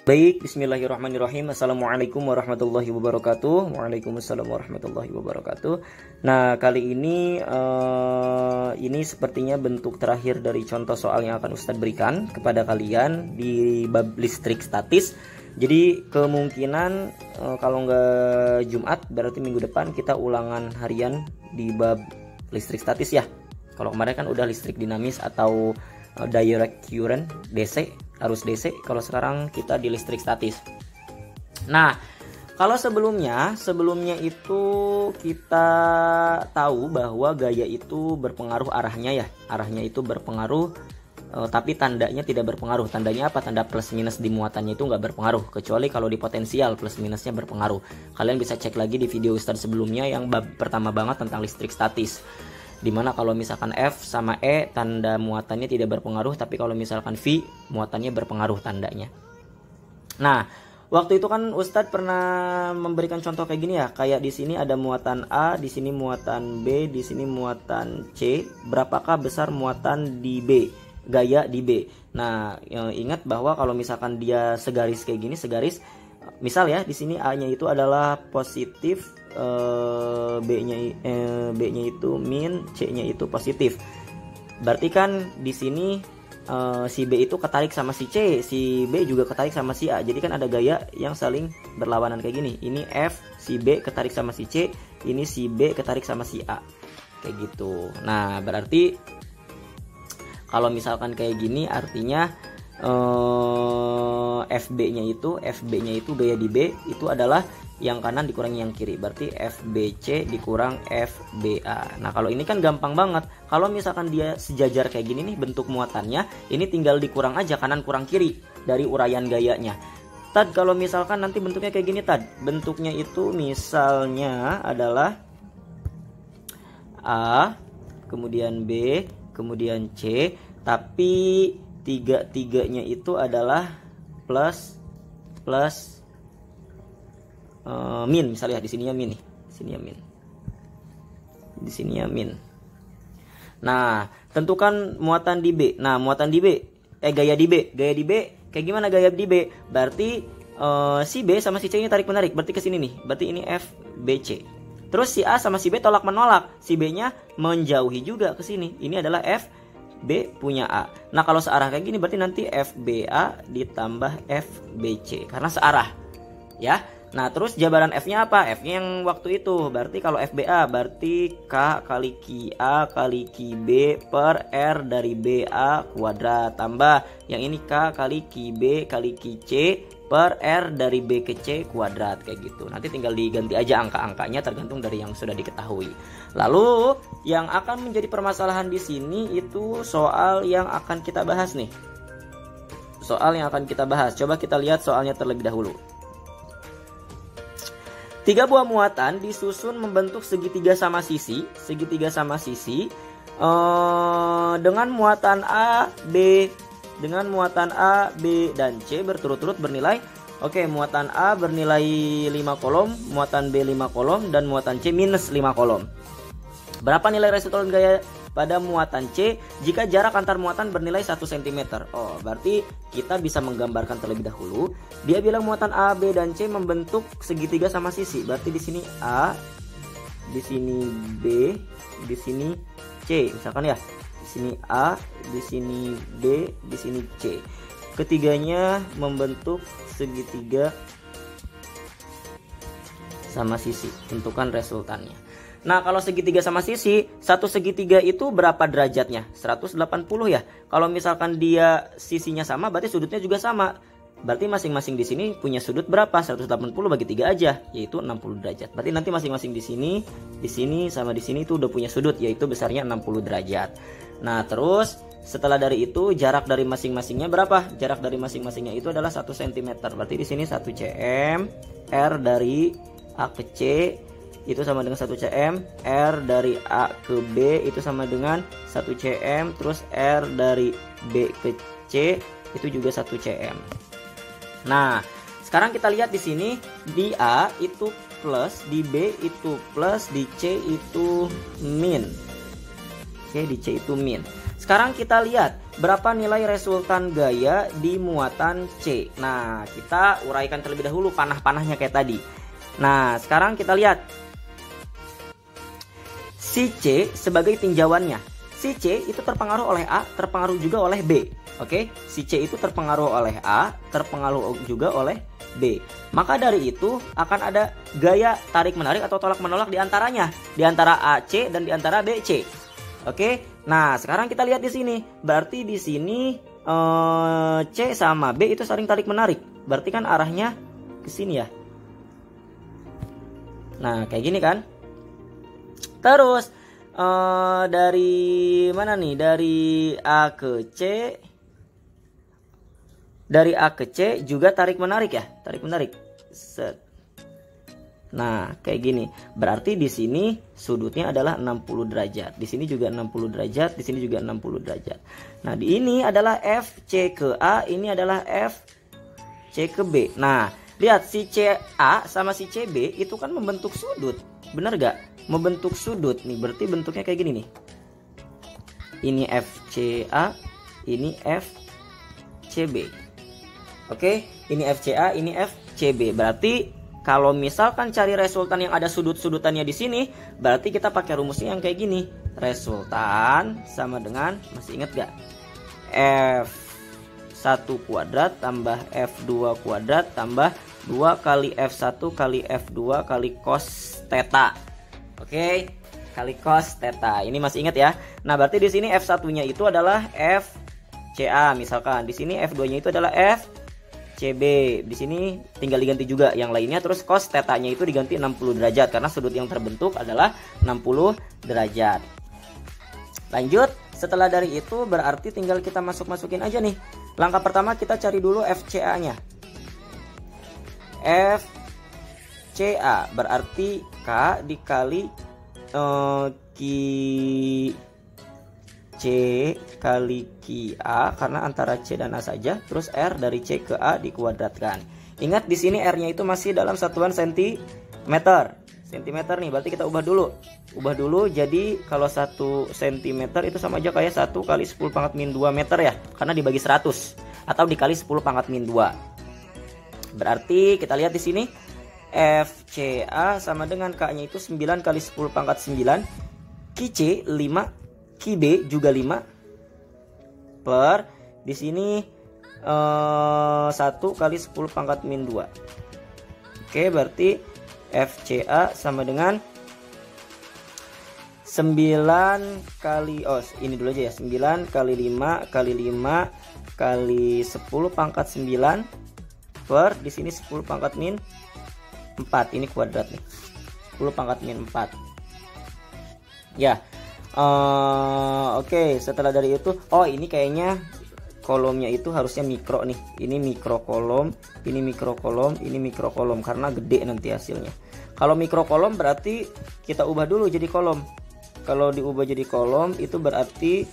Baik, bismillahirrahmanirrahim. Assalamualaikum warahmatullahi wabarakatuh. Waalaikumsalam warahmatullahi wabarakatuh. Nah, kali ini sepertinya bentuk terakhir dari contoh soal yang akan Ustadz berikan kepada kalian di bab listrik statis. Jadi kemungkinan kalau nggak Jumat berarti minggu depan kita ulangan harian di bab listrik statis ya. Kalau kemarin kan udah listrik dinamis atau direct current DC, arus DC. Kalau sekarang kita di listrik statis. Nah, kalau sebelumnya itu kita tahu bahwa gaya itu berpengaruh arahnya ya. Arahnya itu berpengaruh, tapi tandanya tidak berpengaruh. Tandanya apa? Tanda plus minus di muatannya itu nggak berpengaruh. Kecuali kalau di potensial plus minusnya berpengaruh. Kalian bisa cek lagi di video Ustadz sebelumnya yang bab pertama banget tentang listrik statis. Dimana kalau misalkan F sama E tanda muatannya tidak berpengaruh, tapi kalau misalkan V muatannya berpengaruh tandanya. Nah, waktu itu kan Ustadz pernah memberikan contoh kayak gini ya, kayak di sini ada muatan A, di sini muatan B, di sini muatan C. Berapakah besar muatan di B? Gaya di B. Nah, ingat bahwa kalau misalkan dia segaris kayak gini, segaris, misal ya di sini A-nya itu adalah positif, B-nya itu min, C-nya itu positif. Berarti kan di sini si B itu ketarik sama si C, si B juga ketarik sama si A. Jadi kan ada gaya yang saling berlawanan kayak gini. Ini F, si B ketarik sama si C, ini si B ketarik sama si A. Kayak gitu. Nah, berarti kalau misalkan kayak gini artinya FB-nya itu gaya di B itu adalah yang kanan dikurangi yang kiri, berarti FBC dikurang FBA. Nah, kalau ini kan gampang banget. Kalau misalkan dia sejajar kayak gini nih bentuk muatannya, ini tinggal dikurang aja kanan kurang kiri dari uraian gayanya. Tad, kalau misalkan nanti bentuknya kayak gini Tad, bentuknya itu misalnya adalah A, kemudian B, kemudian C, tapi tiga-tiganya itu adalah plus min, misalnya di sininya min nih, sininya min, di sininya min. Nah, tentukan muatan di B. Nah, muatan di B, gaya di B kayak gimana gaya di B? Berarti si B sama si C ini tarik menarik, berarti ke sini nih, berarti ini FBC. Terus si A sama si B tolak menolak, si B-nya menjauhi juga ke sini. Ini adalah FB punya A. Nah, kalau searah kayak gini berarti nanti FBA ditambah FBC karena searah, ya. Nah, terus jabaran F-nya apa? F-nya yang waktu itu. Berarti kalau FBA berarti K kali QA kali QB per R dari BA kuadrat. Tambah yang ini K kali QB kali QC per R dari B ke C kuadrat. Kayak gitu. Nanti tinggal diganti aja angka-angkanya tergantung dari yang sudah diketahui. Lalu yang akan menjadi permasalahan di sini itu soal yang akan kita bahas nih. Soal yang akan kita bahas. Coba kita lihat soalnya terlebih dahulu. 3 buah muatan disusun membentuk segitiga sama sisi, dengan muatan A, B, dan C berturut-turut bernilai. Oke, muatan A bernilai 5 kolom, muatan B 5 kolom, dan muatan C minus 5 kolom. Berapa nilai resultan gaya pada muatan C jika jarak antar muatan bernilai 1 cm? Oh, berarti kita bisa menggambarkan terlebih dahulu. Dia bilang muatan A, B, dan C membentuk segitiga sama sisi. Berarti di sini A, di sini B, di sini C. Misalkan ya, di sini A, di sini B, di sini C. Ketiganya membentuk segitiga sama sisi. Tentukan resultannya. Nah, kalau segitiga sama sisi, satu segitiga itu berapa derajatnya? 180 ya. Kalau misalkan dia sisinya sama, berarti sudutnya juga sama. Berarti masing-masing di sini punya sudut berapa? 180 bagi 3 aja, yaitu 60 derajat. Berarti nanti masing-masing di sini, sama di sini itu udah punya sudut, yaitu besarnya 60 derajat. Nah, terus setelah dari itu jarak dari masing-masingnya berapa? Jarak dari masing-masingnya itu adalah 1 cm. Berarti di sini 1 cm, R dari A ke C itu sama dengan 1 cm, R dari A ke B itu sama dengan 1 cm, terus R dari B ke C itu juga 1 cm. Nah, sekarang kita lihat di sini di A itu plus, di B itu plus, di C itu min. Oke, di C itu min. sekarang kita lihat berapa nilai resultan gaya di muatan C. Nah, kita uraikan terlebih dahulu panah-panahnya kayak tadi. Nah, sekarang kita lihat si C sebagai tinjauannya. Si C itu terpengaruh oleh A, terpengaruh juga oleh B. Oke, si C itu terpengaruh oleh A, terpengaruh juga oleh B. Maka dari itu akan ada gaya tarik menarik atau tolak menolak di antaranya, di antara AC dan di antara BC. Oke. Nah, sekarang kita lihat di sini. Berarti di sini C sama B itu saling tarik menarik. Berarti kan arahnya ke sini ya. Nah, kayak gini kan. Terus dari mana nih? Dari A ke C. Dari A ke C juga tarik menarik ya, tarik menarik. Set. Nah, kayak gini. Berarti di sini sudutnya adalah 60 derajat. Di sini juga 60 derajat, di sini juga 60 derajat. Nah, di ini adalah F C ke A, ini adalah F C ke B. Nah, lihat si CA sama si CB itu kan membentuk sudut. Benar gak? Membentuk sudut nih. Berarti bentuknya kayak gini nih. Ini FCA, ini FCB. Oke, ini FCA, ini FCB. Berarti kalau misalkan cari resultan yang ada sudut-sudutannya di sini, berarti kita pakai rumusnya yang kayak gini. Resultan sama dengan, masih ingat gak? F1 kuadrat tambah F2 kuadrat tambah 2 kali F1 kali F2 kali cos theta. Oke, kali cos theta. Ini masih ingat ya? Nah, berarti di sini F1-nya itu adalah FCA misalkan. Di sini F2-nya itu adalah FCB. Di sini tinggal diganti juga yang lainnya, terus cos theta-nya itu diganti 60 derajat karena sudut yang terbentuk adalah 60 derajat. Lanjut, setelah dari itu berarti tinggal kita masukin aja nih. Langkah pertama kita cari dulu FCA-nya. FCA berarti K dikali C kali QA karena antara C dan A saja, terus R dari C ke A dikuadratkan. Ingat di sini R-nya itu masih dalam satuan sentimeter. Sentimeter nih, berarti kita ubah dulu. Jadi kalau 1 cm itu sama aja kayak 1 kali 10 pangkat min 2 meter ya, karena dibagi 100 atau dikali 10 pangkat min 2. Berarti kita lihat di sini FCA sama dengan K-nya itu 9 kali 10 pangkat 9, QC 5, QB juga 5 per di sini 1 kali 10 pangkat min 2. Oke, berarti FCA sama dengan 9 kali ini dulu aja ya, 9 kali 5 kali 5 kali 10 pangkat 9 per di sini 10 pangkat min 4, ini kuadrat nih, 10 pangkat min 4 ya. Oke, setelah dari itu ini kayaknya kolomnya itu harusnya mikro nih. Ini mikro kolom, ini mikro kolom, ini mikro kolom karena gede nanti hasilnya. Kalau mikro kolom berarti kita ubah dulu jadi kolom. Kalau diubah jadi kolom itu berarti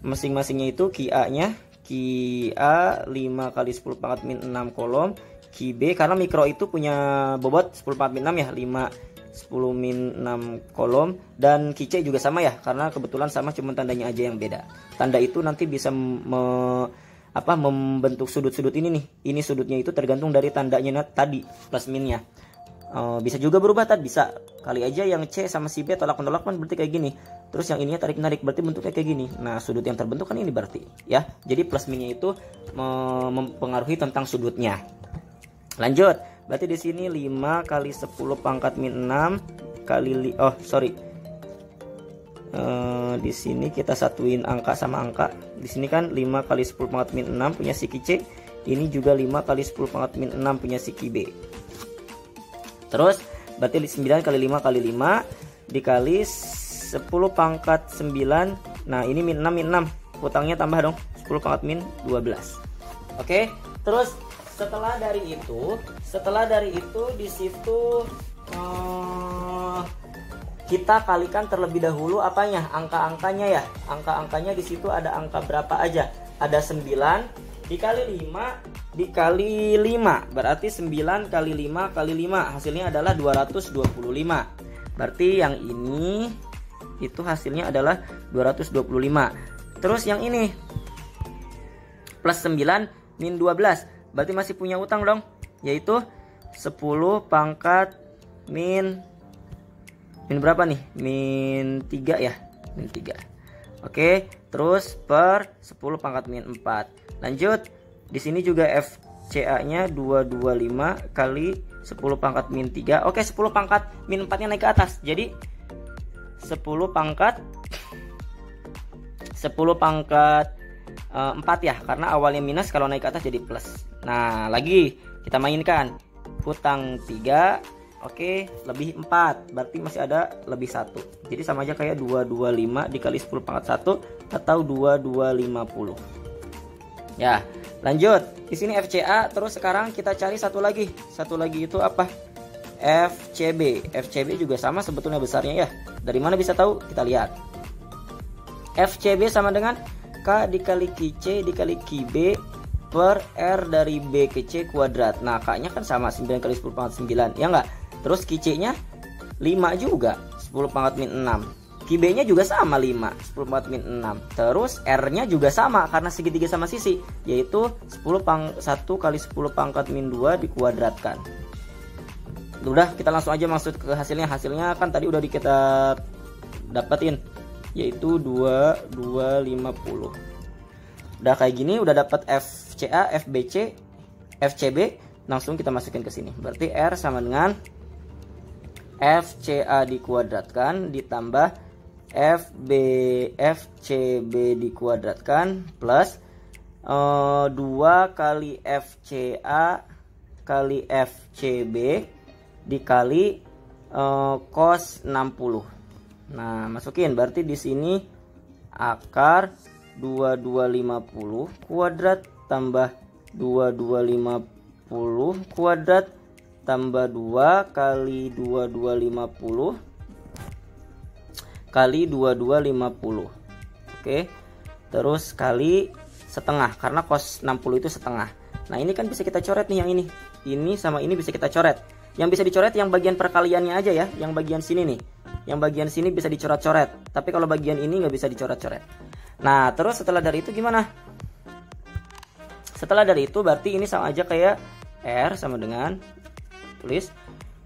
masing-masingnya itu QA-nya QA 5 kali 10 pangkat min 6 kolom, QB karena mikro itu punya bobot 10 pangkat min 6 ya, 5 10 min 6 kolom, dan QC juga sama ya karena kebetulan sama, cuma tandanya aja yang beda. Tanda itu nanti bisa membentuk sudut-sudut ini nih. Ini sudutnya itu tergantung dari tandanya tadi plus minnya. Bisa juga berubah tadi, bisa kali aja yang C sama si B tolak menolak kan berarti kayak gini. Terus yang ininya tarik menarik berarti bentuknya kayak gini. Nah, sudut yang terbentuk kan ini berarti ya. Jadi plus minnya itu mempengaruhi tentang sudutnya. Lanjut. Berarti di sini 5 kali 10 pangkat min 6 kali di sini kita satuin angka sama angka. Di sini kan 5 kali 10 pangkat min 6 punya si QC. Ini juga 5 kali 10 pangkat min 6 punya si QB. Terus berarti 9 kali 5 kali 5 dikali 10 pangkat 9. Nah, ini min 6 min 6. Utangnya tambah dong. 10 pangkat min 12. Oke, terus setelah dari itu di situ kita kalikan terlebih dahulu apanya? Angka-angkanya ya. Angka-angkanya di situ ada angka berapa aja? Ada 9 dikali 5 dikali 5. Berarti 9 kali 5 kali 5 hasilnya adalah 225. Berarti yang ini itu hasilnya adalah 225. Terus yang ini plus 9 min 12, berarti masih punya utang dong, yaitu 10 pangkat min berapa nih? Min 3 ya, min 3. Oke, terus per 10 pangkat min 4. Lanjut, di sini juga FCA-nya 225 kali 10 pangkat min 3. Oke, 10 pangkat min 4-nya naik ke atas. Jadi 10 pangkat 4 ya, karena awalnya minus, kalau naik ke atas jadi plus. Nah, lagi kita mainkan hutang 3, oke, lebih 4, berarti masih ada lebih 1. Jadi sama aja kayak 225 dikali 10 pangkat 1 atau 2250. Ya, lanjut. Di sini FCA, terus sekarang kita cari satu lagi. Satu lagi itu apa? FCB. FCB juga sama sebetulnya besarnya ya. Dari mana bisa tahu? Kita lihat. FCB sama dengan K dikali QC dikali QB per R dari B ke C kuadrat. Nah, K nya kan sama 9 kali 10 pangkat 9, ya enggak? Terus QC nya 5 juga, 10 pangkat min 6. QB nya juga sama 5, 10 pangkat min 6. Terus R nya juga sama karena segitiga sama sisi, yaitu 1 kali 10 pangkat min 2 dikuadratkan. Udah, kita langsung aja masuk ke hasilnya. Hasilnya kan tadi udah kita dapetin, yaitu 2250. Udah kayak gini, udah dapat FCA, FBC, FCB, langsung kita masukin ke sini. Berarti R sama dengan FCA dikuadratkan ditambah FCB dikuadratkan plus 2 kali FCA kali FCB dikali cos 60. Nah, masukin, berarti di sini akar 2250 kuadrat tambah 2250 kuadrat tambah 2 kali 2250 kali 2250. Oke. Terus kali setengah, karena cos 60 itu setengah. Nah, ini kan bisa kita coret nih yang ini. Ini sama ini bisa kita coret. Yang bisa dicoret yang bagian perkaliannya aja ya, yang bagian sini nih. Yang bagian sini bisa dicoret-coret, tapi kalau bagian ini nggak bisa dicoret-coret. Nah, terus setelah dari itu gimana? Setelah dari itu berarti ini sama aja kayak R sama dengan, tulis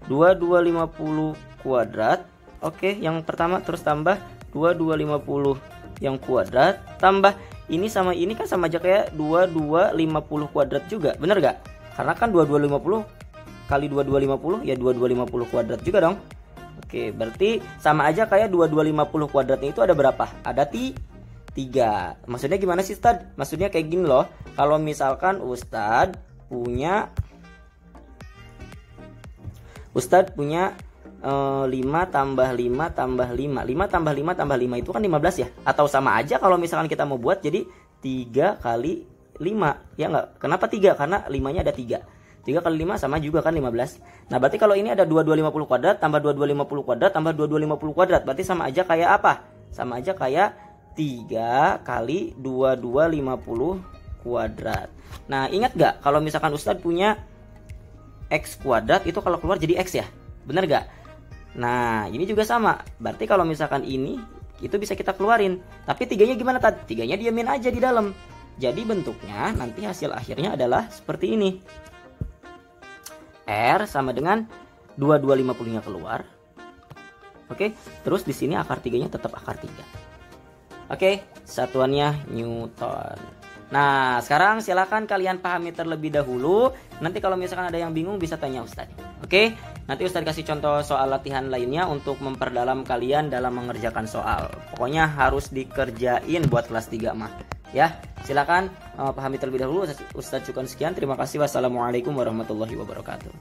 2250 kuadrat. Oke, yang pertama, terus tambah 2250 yang kuadrat, tambah ini sama ini kan sama aja kayak 2250 kuadrat juga, bener gak? Karena kan 2250 kali 2250 ya 2250 kuadrat juga dong. Oke, berarti sama aja kayak 2250 kuadratnya itu ada berapa? Ada 3. Maksudnya gimana sih, Ustad? Maksudnya kayak gini loh. Kalau misalkan Ustad punya 5 tambah 5 tambah 5. 5 tambah 5 tambah 5 itu kan 15 ya? Atau sama aja kalau misalkan kita mau buat jadi 3 kali 5. Ya enggak? Kenapa 3? Karena 5-nya ada 3. 3 kali 5 sama juga kan 15. Nah, berarti kalau ini ada 2250 kuadrat tambah 2250 kuadrat tambah 2250 kuadrat. Berarti sama aja kayak apa? Sama aja kayak 3 kali 2250 kuadrat. Nah, ingat gak kalau misalkan Ustadz punya X kuadrat itu kalau keluar jadi X ya? Bener gak? Nah, ini juga sama. Berarti kalau misalkan ini itu bisa kita keluarin. Tapi 3-nya gimana tadi? 3-nya diamin aja di dalam. Jadi bentuknya nanti hasil akhirnya adalah seperti ini. R sama dengan 2250-nya keluar. Oke, terus di sini akar 3-nya tetap akar 3. Oke, satuannya Newton. Nah, sekarang silakan kalian pahami terlebih dahulu. Nanti kalau misalkan ada yang bingung bisa tanya Ustadz. Oke, nanti Ustadz kasih contoh soal latihan lainnya untuk memperdalam kalian dalam mengerjakan soal. Pokoknya harus dikerjain buat kelas 3 mah. Ya, silakan pahami terlebih dahulu. Ustadz cukup sekian. Terima kasih. Wassalamualaikum warahmatullahi wabarakatuh.